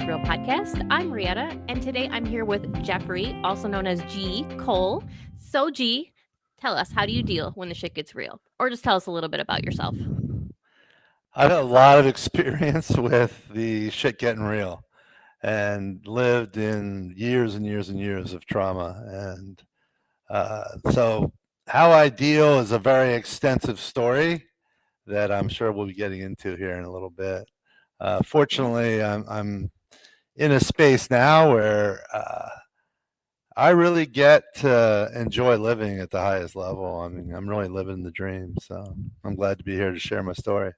Gets Real podcast. I'm Rietta, and today I'm here with Geoffrey, also known as G. Cole. So, G, tell us, how do you deal when the shit gets real? Or just tell us a little bit about yourself. I've had a lot of experience with the shit getting real and lived in years and years and years of trauma. And so, how I deal is a very extensive story that I'm sure we'll be getting into here in a little bit. Fortunately, I'm in a space now where I really get to enjoy living at the highest level. I mean, I'm really living the dream. So, I'm glad to be here to share my story.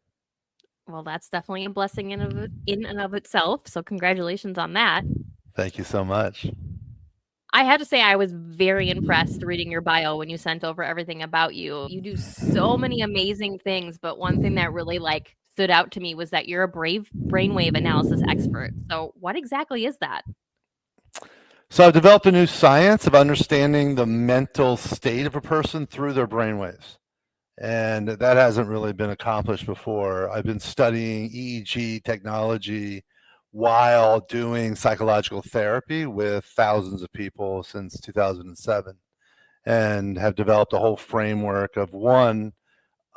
Well, that's definitely a blessing in and of itself. So, congratulations on that. Thank you so much. I had to say, I was very impressed reading your bio when you sent over everything about you. You do so many amazing things, but one thing that really stood out to me was that you're a brave brainwave analysis expert. So, what exactly is that? So I've developed a new science of understanding the mental state of a person through their brainwaves. And that hasn't really been accomplished before. I've been studying EEG technology while doing psychological therapy with thousands of people since 2007, and have developed a whole framework of one,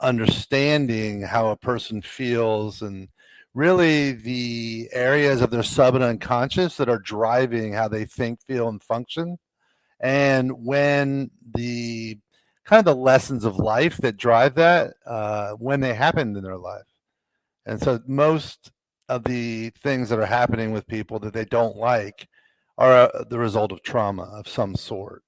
understanding how a person feels and really the areas of their sub and unconscious that are driving how they think, feel, and function. And when the kind of the lessons of life that drive that, when they happen in their life. And so most of the things that are happening with people that they don't like are the result of trauma of some sort.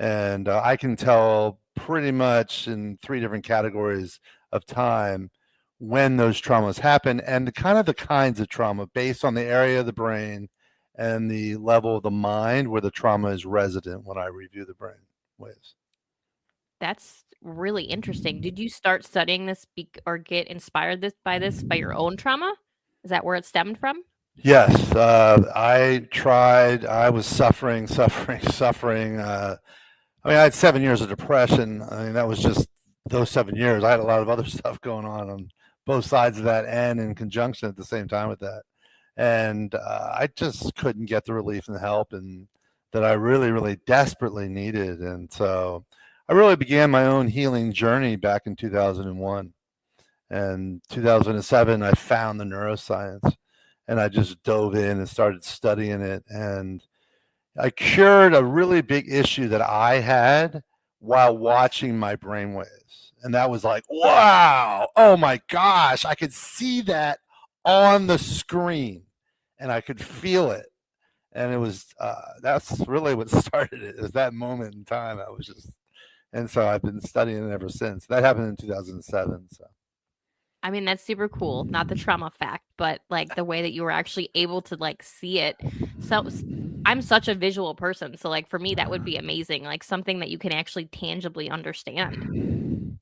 And I can tell pretty much in three different categories of time when those traumas happen and the kinds of trauma based on the area of the brain and the level of the mind where the trauma is resident when I review the brain waves. That's really interesting. Did you start studying this or get inspired by your own trauma? Is that where it stemmed from? Yes, I tried. I was suffering, suffering, suffering. I mean, I had 7 years of depression. I mean, that was just those 7 years. I had a lot of other stuff going on both sides of that and in conjunction at the same time with that. And I just couldn't get the relief and help and that I really, really desperately needed. And so I really began my own healing journey back in 2001. And 2007, I found the neuroscience and I just dove in and started studying it. And I cured a really big issue that I had while watching my brainwaves. And that was like, wow, oh my gosh, I could see that on the screen and I could feel it. And it was, that's really what started it. It was that moment in time. I was just, and so I've been studying it ever since. That happened in 2007. So. I mean, that's super cool. Not the trauma fact, but the way that you were actually able to see it. So I'm such a visual person. So for me, that would be amazing. Something that you can actually tangibly understand.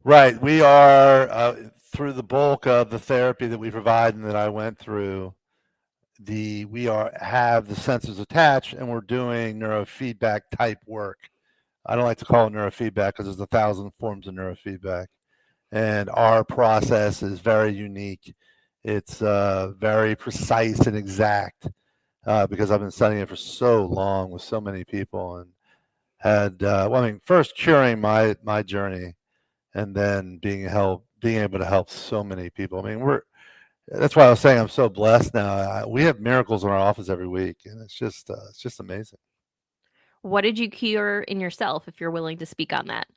Right. We are, through the bulk of the therapy that we provide and that I went through, have the sensors attached and we're doing neurofeedback type work. I don't like to call it neurofeedback because there's 1,000 forms of neurofeedback. And our process is very unique. It's very precise and exact because I've been studying it for so long with so many people and had, first curing my journey and then being able to help so many people. I mean, that's why I was saying I'm so blessed now. We have miracles in our office every week, and it's just amazing. What did you cure in yourself, if you're willing to speak on that?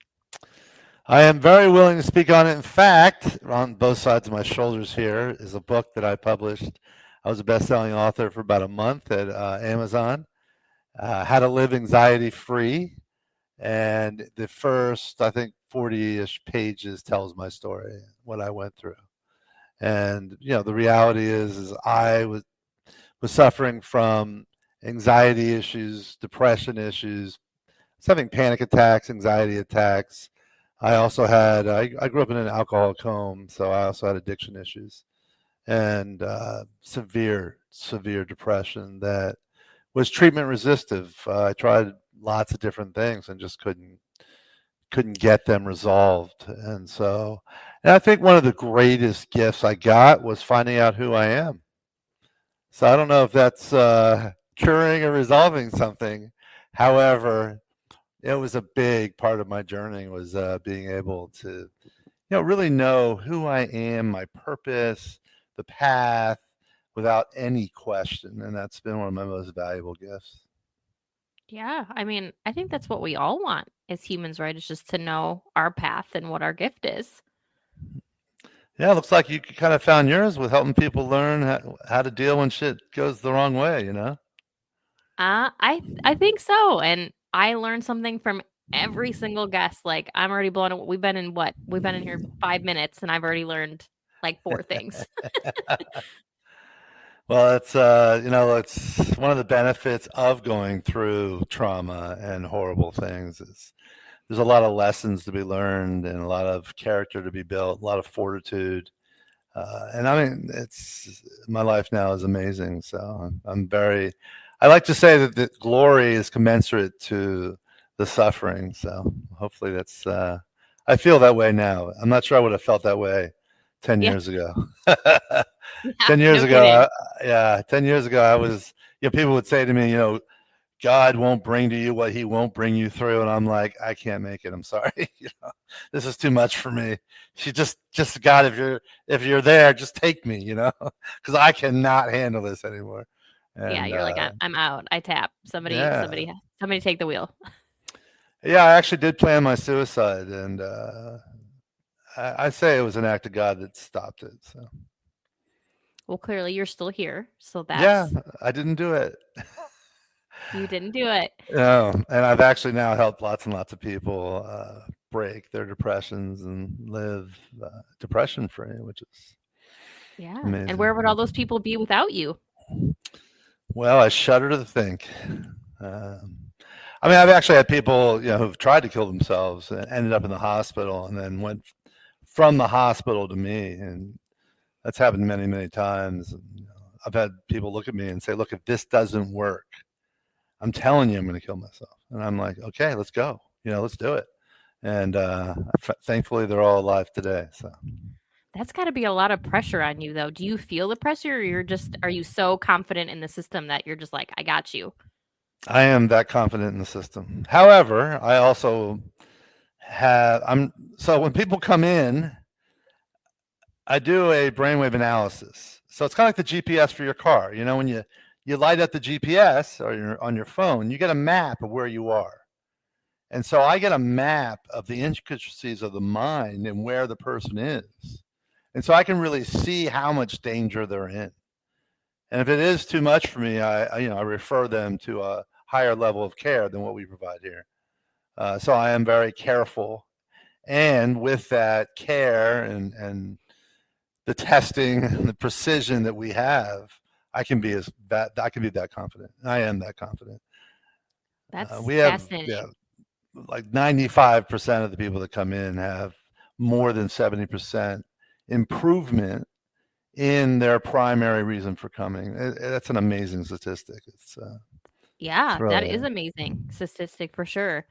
I am very willing to speak on it. In fact, on both sides of my shoulders here is a book that I published. I was a best-selling author for about a month at Amazon. How to Live Anxiety Free, and the first, I think, 40-ish pages tells my story, what I went through. And the reality is I was suffering from anxiety issues, depression issues, having panic attacks, anxiety attacks. I also had, I grew up in an alcoholic home, so I also had addiction issues and severe depression that was treatment resistive. I tried lots of different things and just couldn't get them resolved. And I think one of the greatest gifts I got was finding out who I am. So I don't know if that's curing or resolving something. However, it was a big part of my journey was being able to, really know who I am, my purpose, the path, without any question, and that's been one of my most valuable gifts. Yeah, I mean, I think that's what we all want as humans, right? It's just to know our path and what our gift is. Yeah, it looks like you kind of found yours with helping people learn how to deal when shit goes the wrong way, you know? I think so, and I learned something from every single guest. Like, I'm already blown away. We've been in what? We've been in here 5 minutes, and I've already learned, like, 4 things. Well, it's one of the benefits of going through trauma and horrible things is there's a lot of lessons to be learned and a lot of character to be built, a lot of fortitude. And I mean, it's my life now is amazing. So I like to say that the glory is commensurate to the suffering. So hopefully I feel that way now. I'm not sure I would have felt that way 10 Yeah, years ago. yeah, 10 years no ago, kidding. yeah, 10 years ago, people would say to me, God won't bring to you what he won't bring you through. And I'm like, I can't make it. I'm sorry. This is too much for me. She just God, if you're there, just take me, because I cannot handle this anymore. Yeah, And you're like, I'm out. I tap. yeah, Somebody take the wheel. yeah, I actually did plan my suicide, and I say it was an act of God that stopped it. So Well, clearly you're still here, so yeah, that's I didn't do it. you didn't do it. No, and I've actually now helped lots and lots of people break their depressions and live depression free, which is Yeah, and where would all those amazing. people be without you? Well, I shudder to think. Um, I mean, I've actually had people, who've tried to kill themselves and ended up in the hospital, and then went from the hospital to me, and that's happened many, many times. I've had people look at me and say, "Look, if this doesn't work, I'm telling you, I'm going to kill myself." And I'm like, "Okay, let's go. Let's do it." And thankfully, they're all alive today. So That's gotta be a lot of pressure on you, though. Do you feel the pressure, or are you so confident in the system that you're just like, "I got you"? I am that confident in the system. However, I also have I'm so when people come in, I do a brainwave analysis. So it's kind of like the GPS for your car. When you light up the GPS or you're on your phone, you get a map of where you are. And so I get a map of the intricacies of the mind and where the person is. And so I can really see how much danger they're in. And if it is too much for me, I refer them to a higher level of care than what we provide here. So I am very careful, and with that care and the testing and the precision that we have, I can be that confident. I am that confident. That's We have, yeah, fascinating. like 95% of the people that come in have more than 70% improvement in their primary reason for coming. That's an amazing statistic. It's Yeah, that really is amazing statistic for sure.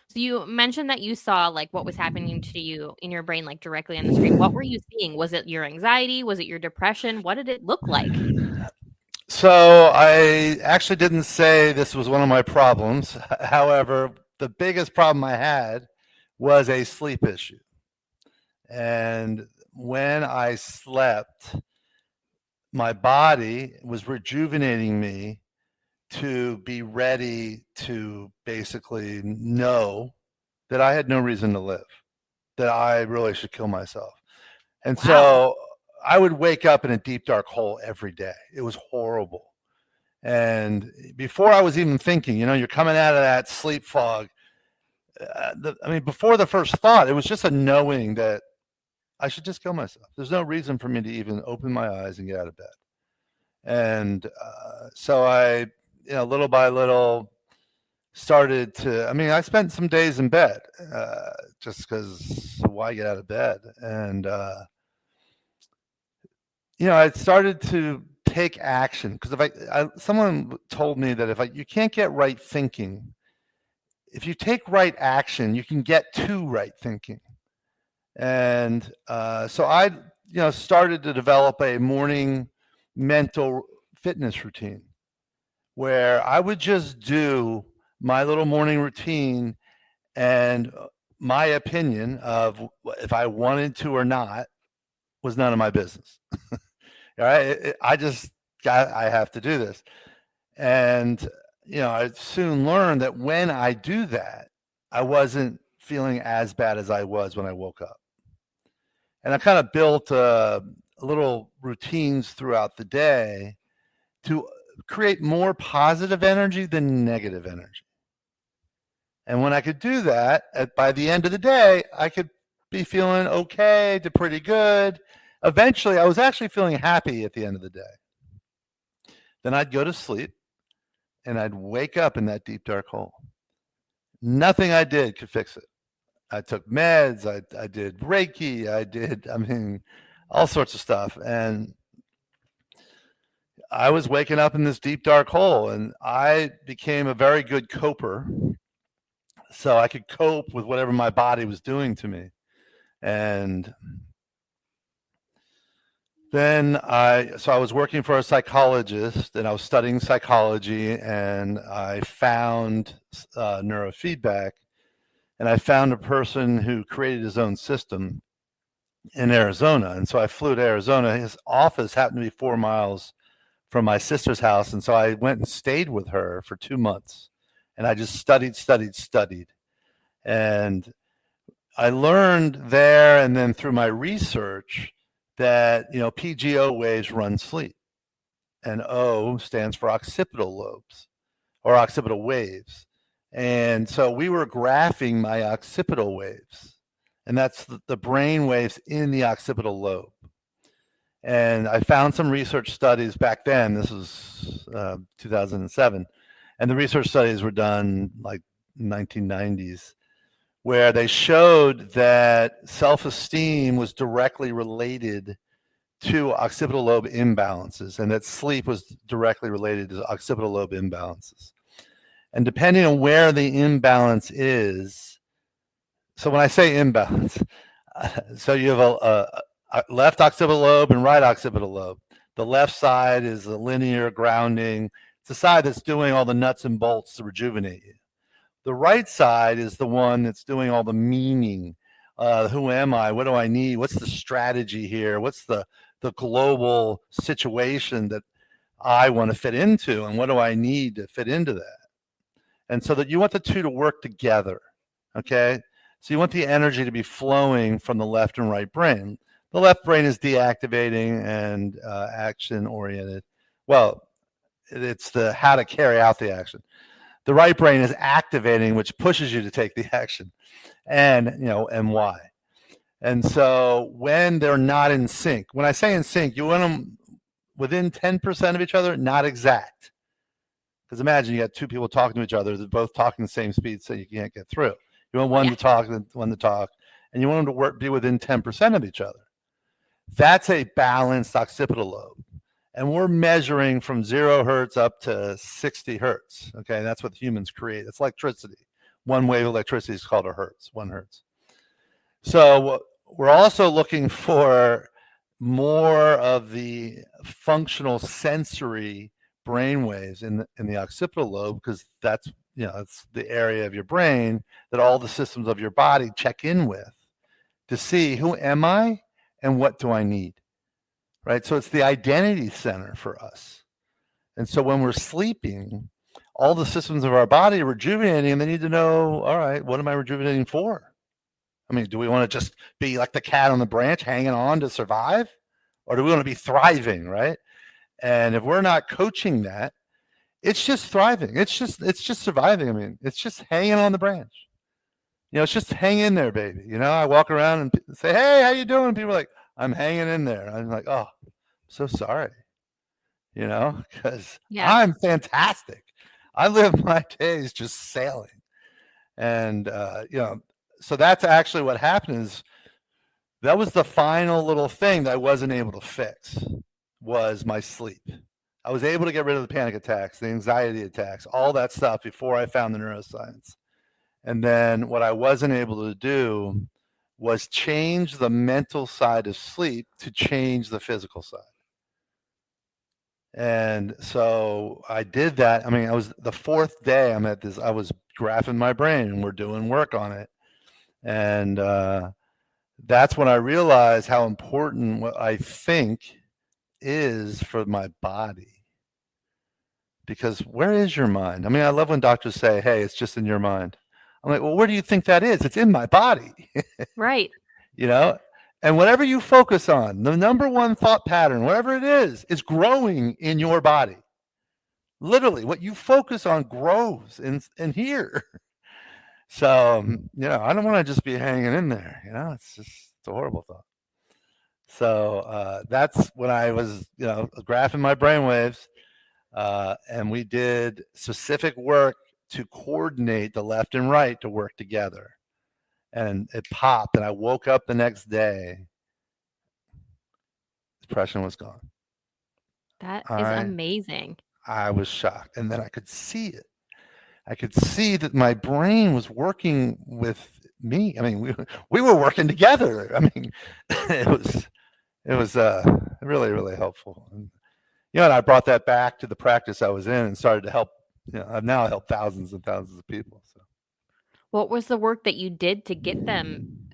So you mentioned that you saw, like, what was happening to you in your brain, like, directly on the screen. What were you seeing? Was it your anxiety? Was it your depression? What did it look like? so. I actually didn't say this was one of my problems. However, the biggest problem I had was a sleep issue. And when I slept, my body was rejuvenating me to be ready to basically know that I had no reason to live, that I really should kill myself. And Wow. so I would wake up in a deep, dark hole every day. It was horrible. And before I was even thinking, you're coming out of that sleep fog. Before the first thought, it was just a knowing that I should just kill myself. There's no reason for me to even open my eyes and get out of bed. And so I, little by little, started to. I spent some days in bed, just because why get out of bed? And I started to take action because if someone told me that if you can't get right thinking, if you take right action, you can get to right thinking. And so I, started to develop a morning mental fitness routine where I would just do my little morning routine, and my opinion of if I wanted to or not was none of my business. All right. I have to do this. And, I soon learned that when I do that, I wasn't feeling as bad as I was when I woke up. And I kind of built little routines throughout the day to create more positive energy than negative energy. And when I could do that, by the end of the day, I could be feeling okay to pretty good. Eventually, I was actually feeling happy at the end of the day. Then I'd go to sleep and I'd wake up in that deep, dark hole. Nothing I did could fix it. I took meds, I did Reiki, all sorts of stuff. And I was waking up in this deep, dark hole, and I became a very good coper. So I could cope with whatever my body was doing to me. And then I was working for a psychologist, and I was studying psychology, and I found neurofeedback, and I found a person who created his own system in Arizona. And so I flew to Arizona. His office happened to be 4 miles from my sister's house. And so I went and stayed with her for 2 months, and I just studied. And I learned there, and then through my research, that PGO waves run sleep, and O stands for occipital lobes or occipital waves. And so we were graphing my occipital waves, and that's the brain waves in the occipital lobe. And I found some research studies back then. This was 2007, and the research studies were done like 1990s, where they showed that self-esteem was directly related to occipital lobe imbalances, and that sleep was directly related to occipital lobe imbalances. And depending on where the imbalance is, so when I say imbalance, so you have a left occipital lobe and right occipital lobe. The left side is the linear grounding. It's the side that's doing all the nuts and bolts to rejuvenate you. The right side is the one that's doing all the meaning. Who am I? What do I need? What's the strategy here? What's the global situation that I want to fit into? And what do I need to fit into that? And so that you want the two to work together, okay? So you want the energy to be flowing from the left and right brain. The left brain is deactivating and action-oriented. Well, it's the how to carry out the action. The right brain is activating, which pushes you to take the action, and why. And so when they're not in sync, when I say in sync, you want them within 10% of each other, not exact. Because imagine you got two people talking to each other, they're both talking the same speed, so you can't get through. You want one to talk, one to talk, and you want them to be within 10% of each other. That's a balanced occipital lobe. And we're measuring from 0 hertz up to 60 hertz. Okay, that's what humans create. It's electricity. One wave of electricity is called a hertz, 1 hertz. So we're also looking for more of the functional sensory brain waves in the occipital lobe, because that's it's the area of your brain that all the systems of your body check in with to see who am I and what do I need. Right? So it's the identity center for us. And so when we're sleeping, all the systems of our body are rejuvenating, and they need to know, all right, what am I rejuvenating for? I mean, do we want to just be like the cat on the branch hanging on to survive? Or do we want to be thriving, right? And if we're not coaching that, it's just thriving. It's just surviving. I mean, it's just hanging on the branch. It's just hang in there, baby. I walk around and say, hey, how you doing? People are like, I'm hanging in there. I'm like, oh, I'm so sorry, because I'm fantastic. I live my days just sailing. And, so that's actually what happened is that was the final little thing that I wasn't able to fix was my sleep. I was able to get rid of the panic attacks, the anxiety attacks, all that stuff before I found the neuroscience. And then what I wasn't able to do was change the mental side of sleep to change the physical side. And so I did that. I mean, I was the fourth day I'm at this, I was graphing my brain and we're doing work on it. And that's when I realized how important what I think is for my body. Because where is your mind? I mean, I love when doctors say, hey, it's just in your mind. I'm like, well, where do you think that is? It's in my body, Right. you know? And whatever you focus on, the number one thought pattern, whatever it is growing in your body. Literally, what you focus on grows in here. So, I don't want to just be hanging in there. It's a horrible thought. So that's when I was, graphing my brainwaves, and we did specific work to coordinate the left and right to work together. And it popped, and I woke up the next day. Depression was gone. That is I amazing. I was shocked, and then I could see it. I could see that my brain was working with me. I mean, we were working together. I mean, it was really, really helpful. And I brought that back to the practice I was in and started to help. I've now helped thousands and thousands of people. So. What was the work that you did to get them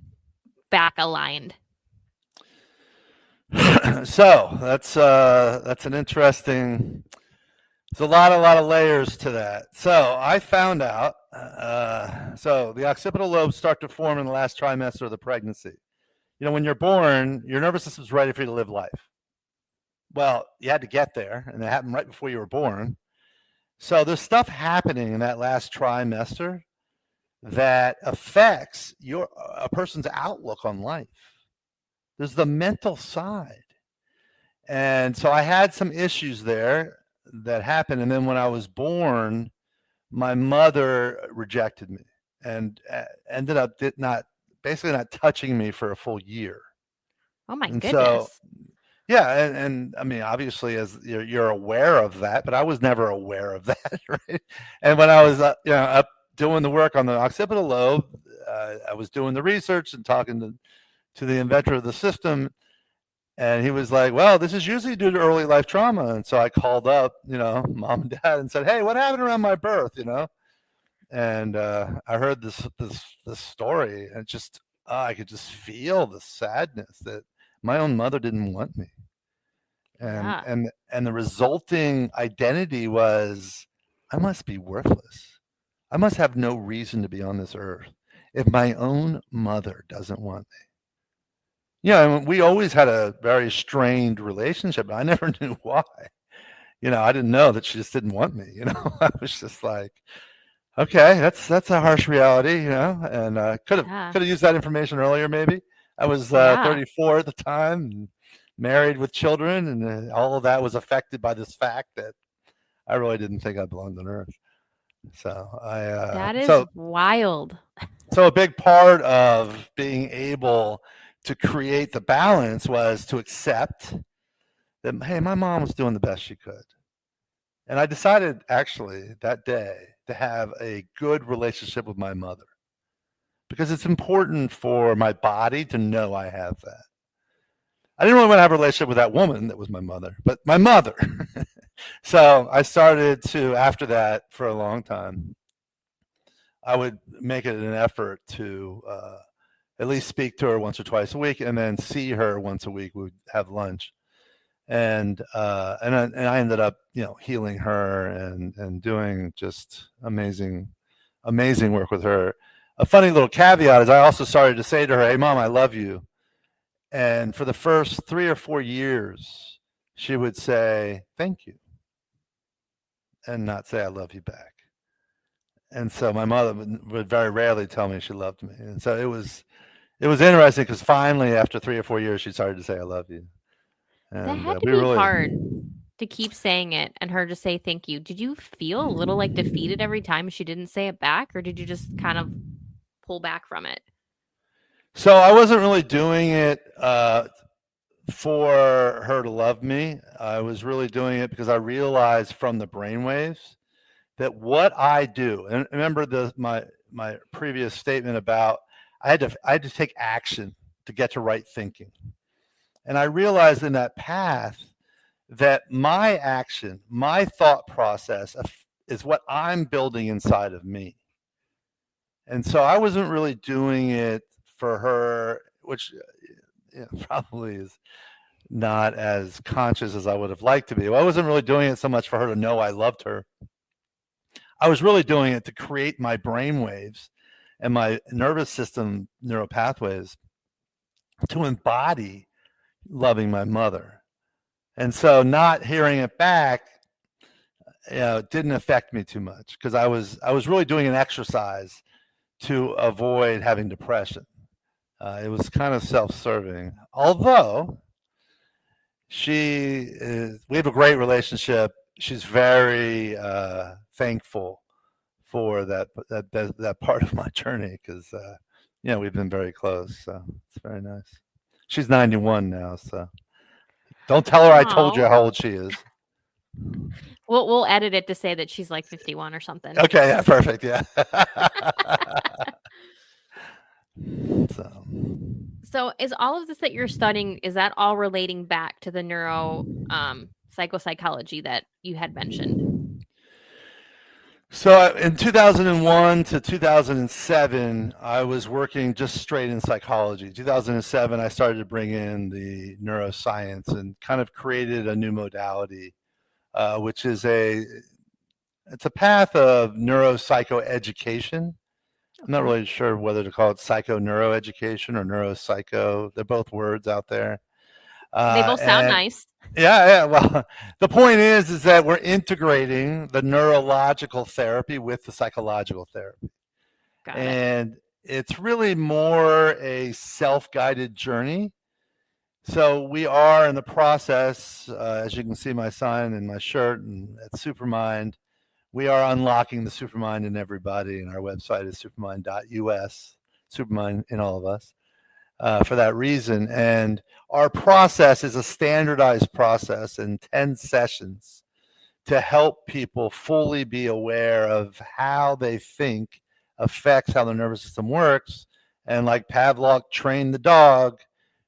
back aligned? So that's an interesting. There's a lot of layers to that. So I found out. So the occipital lobes start to form in the last trimester of the pregnancy. When you're born, your nervous system's ready for you to live life. Well, you had to get there, and it happened right before you were born. So there's stuff happening in that last trimester that affects a person's outlook on life. There's the mental side. And so I had some issues there that happened. And then when I was born, my mother rejected me and ended up basically not touching me for a full year. Oh my And goodness. so, yeah, and I mean, obviously, as you're aware of that, but I was never aware of that, right? And when I was, up doing the work on the occipital lobe, I was doing the research and talking to the inventor of the system, and he was like, "Well, this is usually due to early life trauma." And so I called up, mom and dad, and said, "Hey, what happened around my birth?" And I heard this story, and I could just feel the sadness that my own mother didn't want me. And Yeah. and the resulting identity was, I must be worthless. I must have no reason to be on this earth if my own mother doesn't want me. And we always had a very strained relationship. I never knew why. I didn't know that she just didn't want me. I was just like, okay, that's a harsh reality. And could Yeah. have used that information earlier. Maybe I was Yeah. 34 at the time, and married with children, and all of that was affected by this fact that I really didn't think I belonged on Earth. So That is wild. so a big part of being able to create the balance was to accept that, hey, my mom was doing the best she could. And I decided actually that day to have a good relationship with my mother, because it's important for my body to know I have that. I didn't really want to have a relationship with that woman that was my mother, but my mother. So I started to, after that, for a long time, I would make it an effort to at least speak to her once or twice a week, and then see her once a week. We'd have lunch, and I ended up, healing her and doing just amazing work with her. A funny little caveat is I also started to say to her, "Hey, Mom, I love you." And for the first 3 or 4 years, she would say, "Thank you," and not say, "I love you" back. And so my mother would very rarely tell me she loved me. And so it was interesting, because finally, after 3 or 4 years, she started to say, "I love you." That And had to we be really. hard to keep saying it and her to say thank you. Did you feel a little like defeated every time she didn't say it back, or did you just kind of pull back from it? So I wasn't really doing it for her to love me. I was really doing it because I realized from the brainwaves that what I do, and remember my previous statement about I had to take action to get to right thinking. And I realized in that path, that my action, my thought process is what I'm building inside of me. And so I wasn't really doing it for her, which probably is not as conscious as I would have liked to be. Well, I wasn't really doing it so much for her to know I loved her. I was really doing it to create my brain waves and my nervous system neural pathways to embody loving my mother. And so not hearing it back, didn't affect me too much because I was really doing an exercise to avoid having depression. It was kind of self-serving, although we have a great relationship. She's very thankful for that part of my journey because we've been very close. So it's very nice. She's 91 now, so don't tell her I told you Oh, how old she is. we'll edit it to say that she's like 51 or something. Okay, yeah, perfect, yeah. So So, is all of this that you're studying, is that all relating back to the neuro psychopsychology that you had mentioned? So in 2001 to 2007, I was working just straight in psychology. 2007, I started to bring in the neuroscience and kind of created a new modality, which is it's a path of neuropsychoeducation. I'm not Okay. really sure whether to call it psychoneuroeducation or neuropsycho. They're both words out there. They both sound And nice. yeah. Well, the point is that we're integrating the neurological therapy with the psychological therapy, Got it. and it's really more a self-guided journey. So we are in the process, as you can see my sign and my shirt and at Supermind, we are unlocking the Supermind in everybody, and our website is supermind.us, Supermind in all of us, for that reason. And our process is a standardized process in 10 sessions to help people fully be aware of how they think affects how the nervous system works. And like Pavlov trained the dog,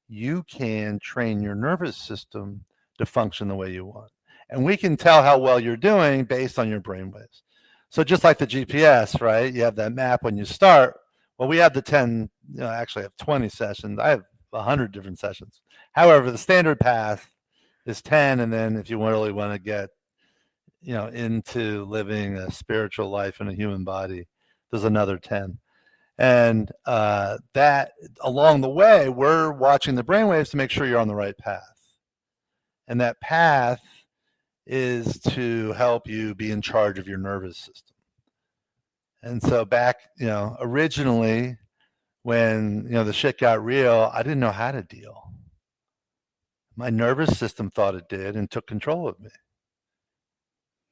you can train your nervous system to function the way you want. And we can tell how well you're doing based on your brain waves. So just like the GPS, right? You have that map when you start. Well, we have the 10, actually I have 20 sessions. I have 100 different sessions. However, the standard path is 10. And then if you really want to get, into living a spiritual life in a human body, there's another 10. And that along the way, we're watching the brainwaves to make sure you're on the right path. And that path is to help you be in charge of your nervous system. And so back, originally when, the shit got real, I didn't know how to deal. My nervous system thought it did and took control of me.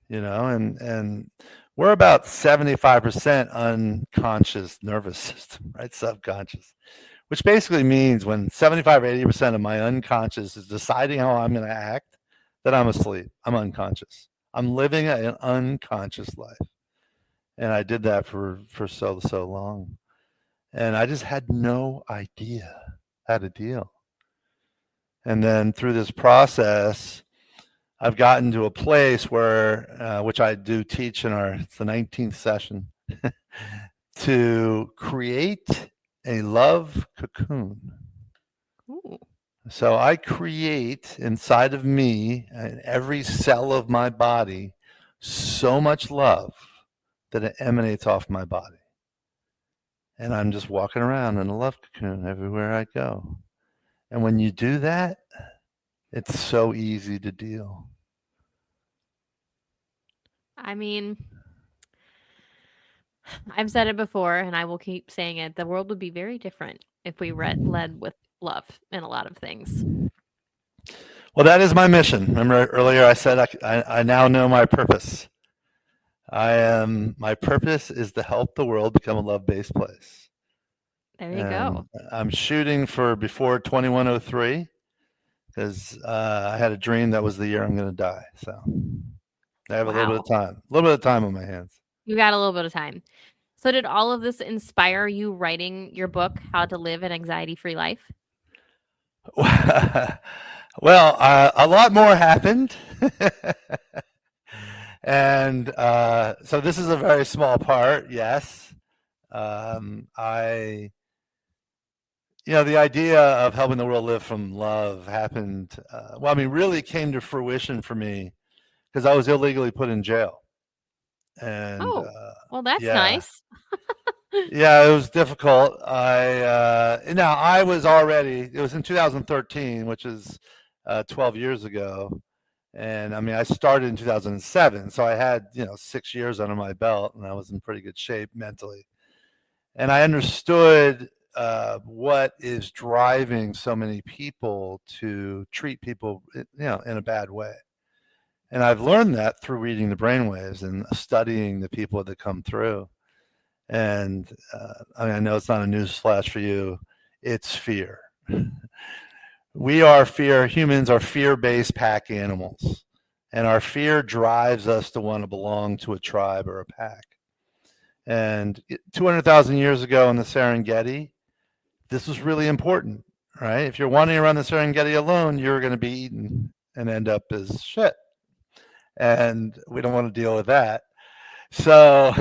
And we're about 75% unconscious nervous system, right? Subconscious, which basically means when 75 or 80% of my unconscious is deciding how I'm going to act, that I'm asleep. I'm unconscious. I'm living an unconscious life. And I did that for so long. And I just had no idea how to deal. And then through this process, I've gotten to a place where, which I do teach it's the 19th session, to create a love cocoon. Ooh. So I create inside of me and every cell of my body so much love that it emanates off my body. And I'm just walking around in a love cocoon everywhere I go. And when you do that, it's so easy to deal. I mean, I've said it before and I will keep saying it. The world would be very different if we led with love in a lot of things. Well, that is my mission. Remember earlier I said I now know my purpose. My purpose is to help the world become a love-based place. There you And go. I'm shooting for before 2103 because I had a dream that was the year I'm going to die. So I have a little bit of Wow. time, a little bit of time on my hands. You got a little bit of time. So, did all of this inspire you writing your book, How to Live an Anxiety Free Life? Well, a lot more happened. And so this is a very small part, yes. I, the idea of helping the world live from love happened, well, I mean, really came to fruition for me because I was illegally put in jail. And Oh, well, that's yeah, nice. yeah, it was difficult. Now I was already, it was in 2013, which is 12 years ago. And I mean, I started in 2007, so I had, 6 years under my belt, and I was in pretty good shape mentally. And I understood what is driving so many people to treat people, in a bad way. And I've learned that through reading the brainwaves and studying the people that come through. And I mean, I know it's not a news flash for you. It's fear. We are fear. Humans are fear-based pack animals, and our fear drives us to want to belong to a tribe or a pack. And 200,000 years ago in the Serengeti, this was really important, right? If you're wandering around the Serengeti alone, you're going to be eaten and end up as shit. And we don't want to deal with that. So,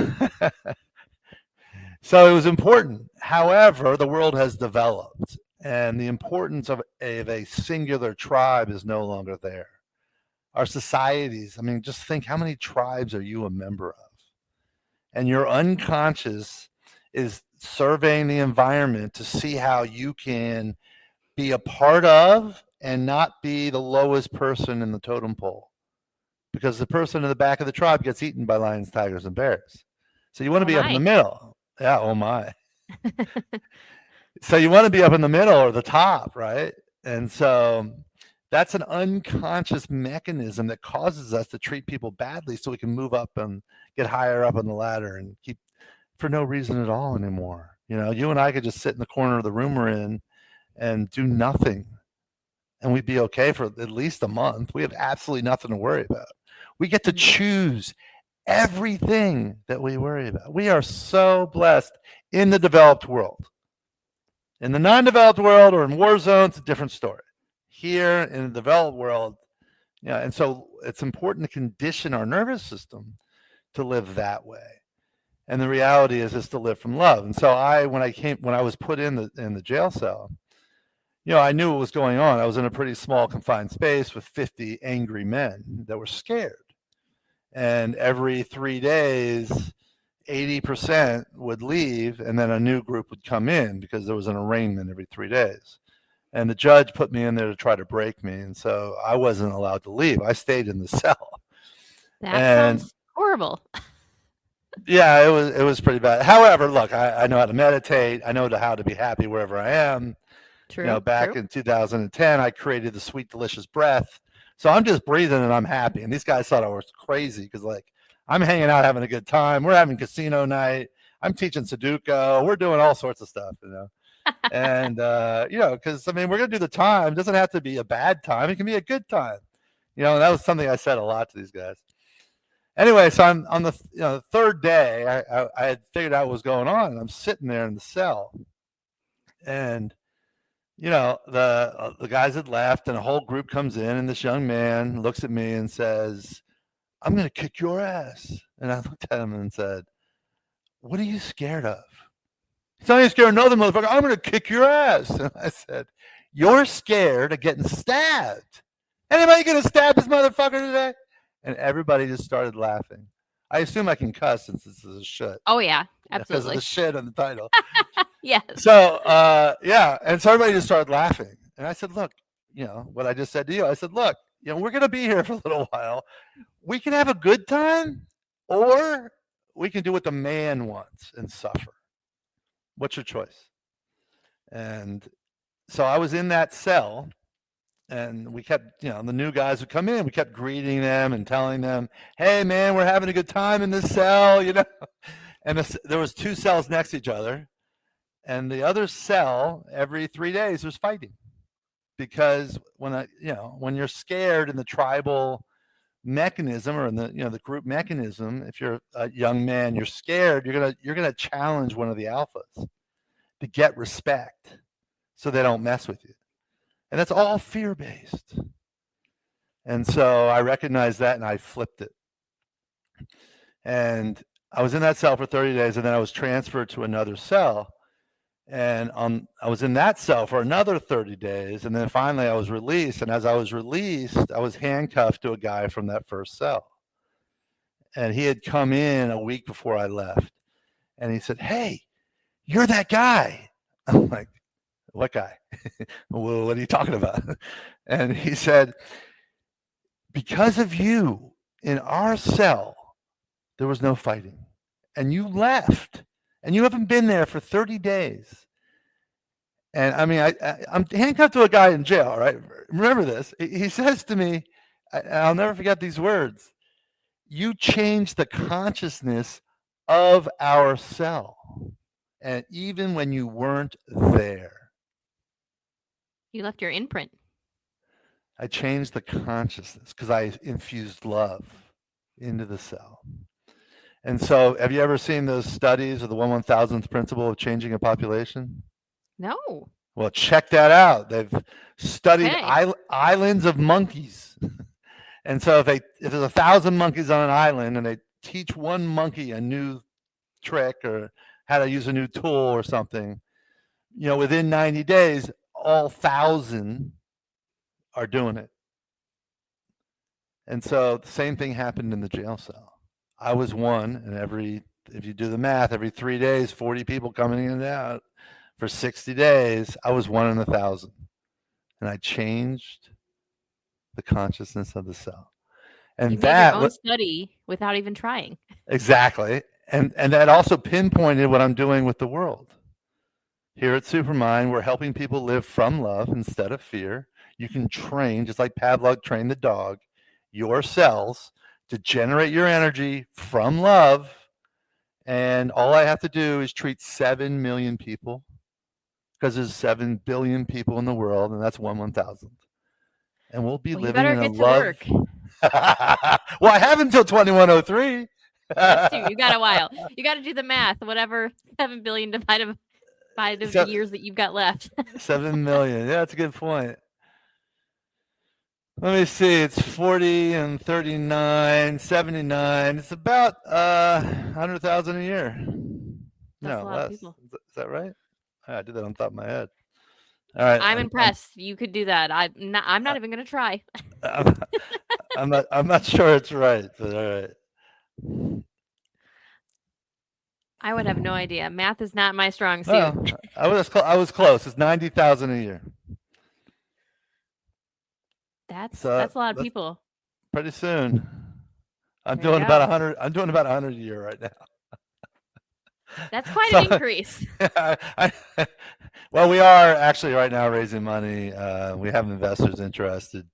so it was important. However, the world has developed, and the importance of a singular tribe is no longer there. Our societies, I mean, just think, how many tribes are you a member of? And your unconscious is surveying the environment to see how you can be a part of and not be the lowest person in the totem pole, because the person in the back of the tribe gets eaten by lions, tigers, and bears. So you want to Oh be up in the my. middle. Yeah, oh my. So you want to be up in the middle or the top, right? And so that's an unconscious mechanism that causes us to treat people badly so we can move up and get higher up on the ladder and keep for no reason at all anymore. You and I could just sit in the corner of the room we're in and do nothing, and we'd be okay for at least a month. We have absolutely nothing to worry about. We get to Mhm. choose everything that we worry about. We are so blessed in the developed world. In the non-developed world or in war zones, a different story. Here in the developed world, and so it's important to condition our nervous system to live that way. And the reality is to live from love. And so when I was put in the jail cell, I knew what was going on. I was in a pretty small confined space with 50 angry men that were scared. And every 3 days, 80% would leave, and then a new group would come in because there was an arraignment every 3 days. And the judge put me in there to try to break me. And so I wasn't allowed to leave. I stayed in the cell. That And sounds horrible. yeah, it was pretty bad. However, look, I know how to meditate. I know how to be happy wherever I am. True, Back true. in 2010, I created the sweet, delicious breath. So I'm just breathing and I'm happy. And these guys thought I was crazy because, like, I'm hanging out, having a good time. We're having casino night. I'm teaching Sudoku. We're doing all sorts of stuff. And, because, I mean, we're going to do the time. It doesn't have to be a bad time. It can be a good time. And that was something I said a lot to these guys. Anyway, so I'm on the third day, I had figured out what was going on. And I'm sitting there in the cell. And the guys had left, and a whole group comes in, and this young man looks at me and says, "I'm going to kick your ass." And I looked at him and said, "What are you scared of?" He's not even scared of another motherfucker. "I'm going to kick your ass." And I said, "You're scared of getting stabbed. Anybody going to stab this motherfucker today?" And everybody just started laughing. I assume I can cuss since this is a shit Oh yeah, because of the absolutely. shit on the title. Yes. So yeah, and so everybody just started laughing, and I said, "Look, what I just said to you." I said, "Look, we're gonna be here for a little while. We can have a good time, or we can do what the man wants and suffer. What's your choice?" And so I was in that cell, and we kept, the new guys would come in. We kept greeting them and telling them, "Hey, man, we're having a good time in this cell." And there was two cells next to each other. And the other cell, every 3 days, was fighting, because when you're scared in the tribal mechanism or in the group mechanism, if you're a young man, you're scared, you're gonna challenge one of the alphas to get respect, so they don't mess with you. And that's all fear based. And so I recognized that and I flipped it. And I was in that cell for 30 days and then I was transferred to another cell. And I was in that cell for another 30 days. And then finally I was released. And as I was released, I was handcuffed to a guy from that first cell. And he had come in a week before I left. And he said, "Hey, you're that guy." I'm like, "What guy?" "Well, what are you talking about?" And he said, "Because of you in our cell, there was no fighting. And you left. And you haven't been there for 30 days." And I mean, I'm handcuffed to a guy in jail, right? Remember this. He says to me, I'll never forget these words: "You changed the consciousness of our cell. And even when you weren't there, You left your imprint. I changed the consciousness because I infused love into the cell." And so, have you ever seen those studies of the 1/1000th principle of changing a population? No. Well, check that out. They've studied Okay. islands of monkeys. And so if there's 1,000 monkeys on an island and they teach one monkey a new trick or how to use a new tool or something, within 90 days, all 1,000 are doing it. And so the same thing happened in the jail cell. I was one, and if you do the math, every 3 days, 40 people coming in and out for 60 days, I was 1 in 1,000. And I changed the consciousness of the cell. And You made your that own study without even trying. exactly. And that also pinpointed what I'm doing with the world. Here at Supermind, we're helping people live from love instead of fear. You can train, just like Pavlov trained the dog, your cells to generate your energy from love. And all I have to do is treat 7 million people, because there's 7 billion people in the world, and that's 1/1000th. And we'll be Well, you living better in a get to love. work. Well, I have until 2103. That's true. You got a while. You got to do the math. Whatever 7 billion divided by the So, years that you've got left. 7 million. Yeah, that's a good point. Let me see. It's 40 and 39, 79. It's about 100,000 a year. That's a No, lot of less. people. Is that right? I did that on top of my head. All right. I'm impressed. You could do that. I'm not even going to try. I'm, I'm not sure it's right, but all right. I would have no idea. Math is not my strong suit. No, I was close. It's 90,000 a year. That's So a lot of that's people. pretty soon. I'm There you doing about go. 100. I'm doing about 100 a year right now. That's quite So, an increase. well, we are actually right now raising money. We have investors interested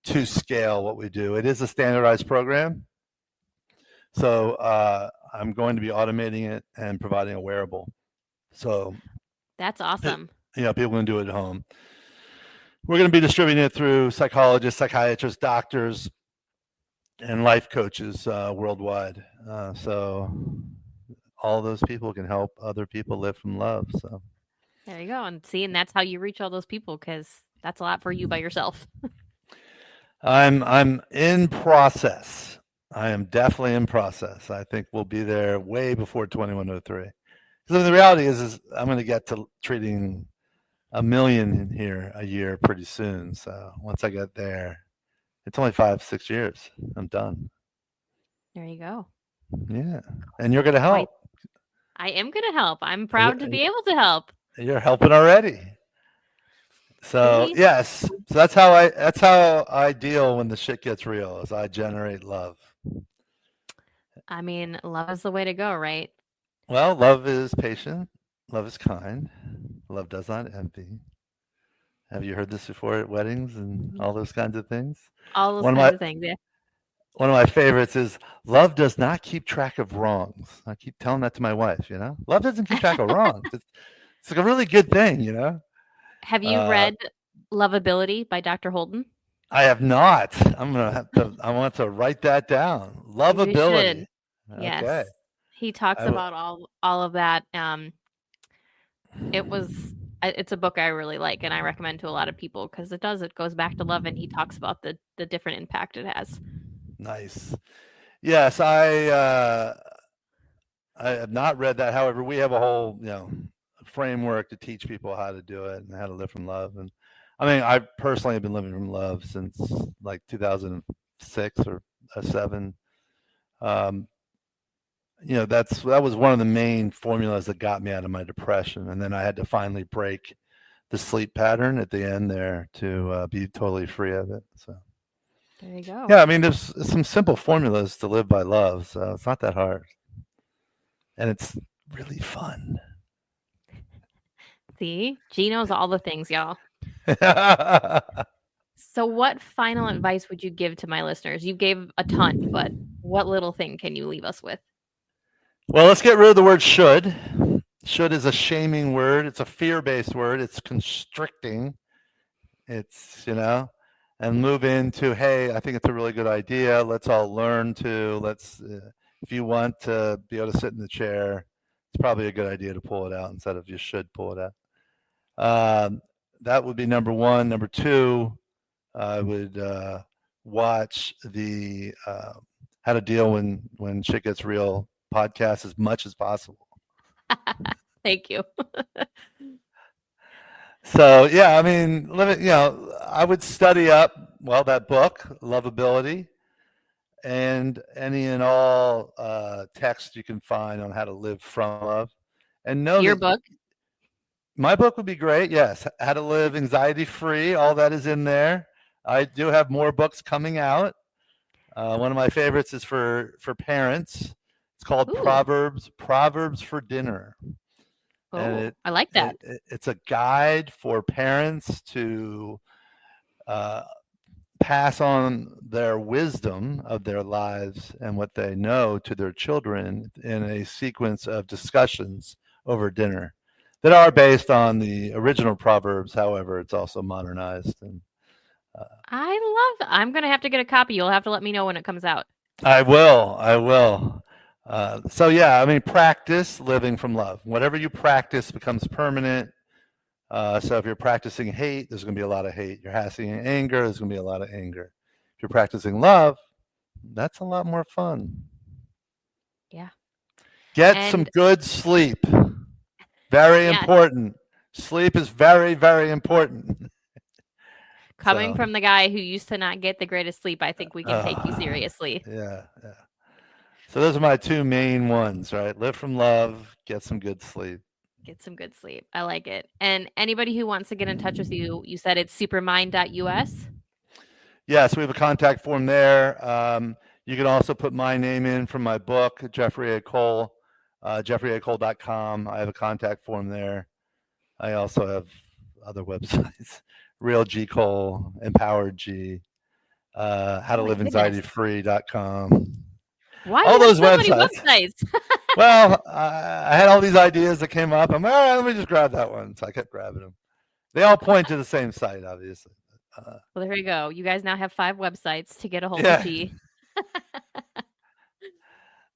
to scale what we do. It is a standardized program. So I'm going to be automating it and providing a wearable. So That's awesome. people can do it at home. We're going to be distributing it through psychologists, psychiatrists, doctors, and life coaches worldwide. So all those people can help other people live from love. So There you go. And that's how you reach all those people, because that's a lot for you by yourself. I'm in process. I am definitely in process. I think we'll be there way before 2103. So the reality is I'm going to get to treating 1 million here a year pretty soon. So once I get there, it's only 5-6 years. I'm done. There you go. Yeah, and you're going to help. I am going to help. I'm proud to be able to help. You're helping already. So See? yes, so that's how I deal when the shit gets real. Is I generate love. I mean, love is the way to go, right? Well, love is patient. Love is kind. Love does not envy. Have you heard this before at weddings and all those kinds of things? All those One of kinds my of things. Yeah. one of my favorites is love does not keep track of wrongs. I keep telling that to my wife. Love doesn't keep track of wrongs. It's like a really good thing. Have you read Lovability by Dr. Holden? I have not. I want to write that down. You Lovability. should. Okay. Yes. He talks about all of that. It was it's a book I really like, and I recommend to a lot of people because it goes back to love, and he talks about the different impact it has. Nice. Yes, I have not read that. However, we have a whole, framework to teach people how to do it and how to live from love. And I mean, I personally have been living from love since like 2006 or seven. Um, that was one of the main formulas that got me out of my depression. And then I had to finally break the sleep pattern at the end there to be totally free of it. So There you go. yeah, I mean, there's some simple formulas to live by love, so it's not that hard, and it's really fun. See, G knows all the things, y'all. So, what final advice would you give to my listeners? You gave a ton, but what little thing can you leave us with? Well, let's get rid of the word should. Should is a shaming word. It's a fear-based word. It's constricting. It's, and move into, hey, I think it's a really good idea. Let's all learn to, if you want to be able to sit in the chair, it's probably a good idea to pull it out instead of you should pull it out. That would be number one. Number two, I would watch the How to Deal When Shit Gets Real podcast as much as possible. Thank you. So yeah, I mean, I would study up that book, Lovability, and any and all text you can find on how to live from love, and know Your that book. my book would be great. Yes, How to Live Anxiety Free. All that is in there. I do have more books coming out. One of my favorites is for parents. It's called Ooh. Proverbs for Dinner. Oh, And I like that. it's a guide for parents to pass on their wisdom of their lives and what they know to their children in a sequence of discussions over dinner that are based on the original Proverbs. However, it's also modernized. And I'm gonna have to get a copy. You'll have to let me know when it comes out. I will. I will. So yeah, I mean, practice living from love. Whatever you practice becomes permanent. So if you're practicing hate, there's going to be a lot of hate. You're practicing anger, there's going to be a lot of anger. If you're practicing love, that's a lot more fun. Yeah. Get some good sleep. Very important. Sleep is very, very important. Coming from the guy who used to not get the greatest sleep, I think we can take you seriously. Yeah, yeah. So those are my two main ones, right? Live from love, get some good sleep. Get some good sleep. I like it. And anybody who wants to get in touch with you, you said it's supermind.us? Yes, we have a contact form there. You can also put my name in from my book, Geoffrey A. Cole, jeffreyacole.com. I have a contact form there. I also have other websites, Real G Cole, Empowered G, howtoliveanxietyfree.com. Why all do you those have so websites. many websites? Well, I had all these ideas that came up. I'm all right, let me just grab that one. So I kept grabbing them. They all point to the same site, obviously. Well, there you go. You guys now have 5 websites to get a hold of G.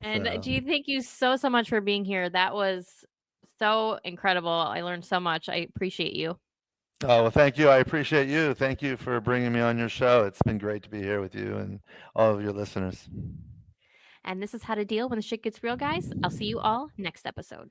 And G, thank you so much for being here. That was so incredible. I learned so much. I appreciate you. Oh, well, thank you. I appreciate you. Thank you for bringing me on your show. It's been great to be here with you and all of your listeners. And this is How to Deal When the Shit Gets Real, guys. I'll see you all next episode.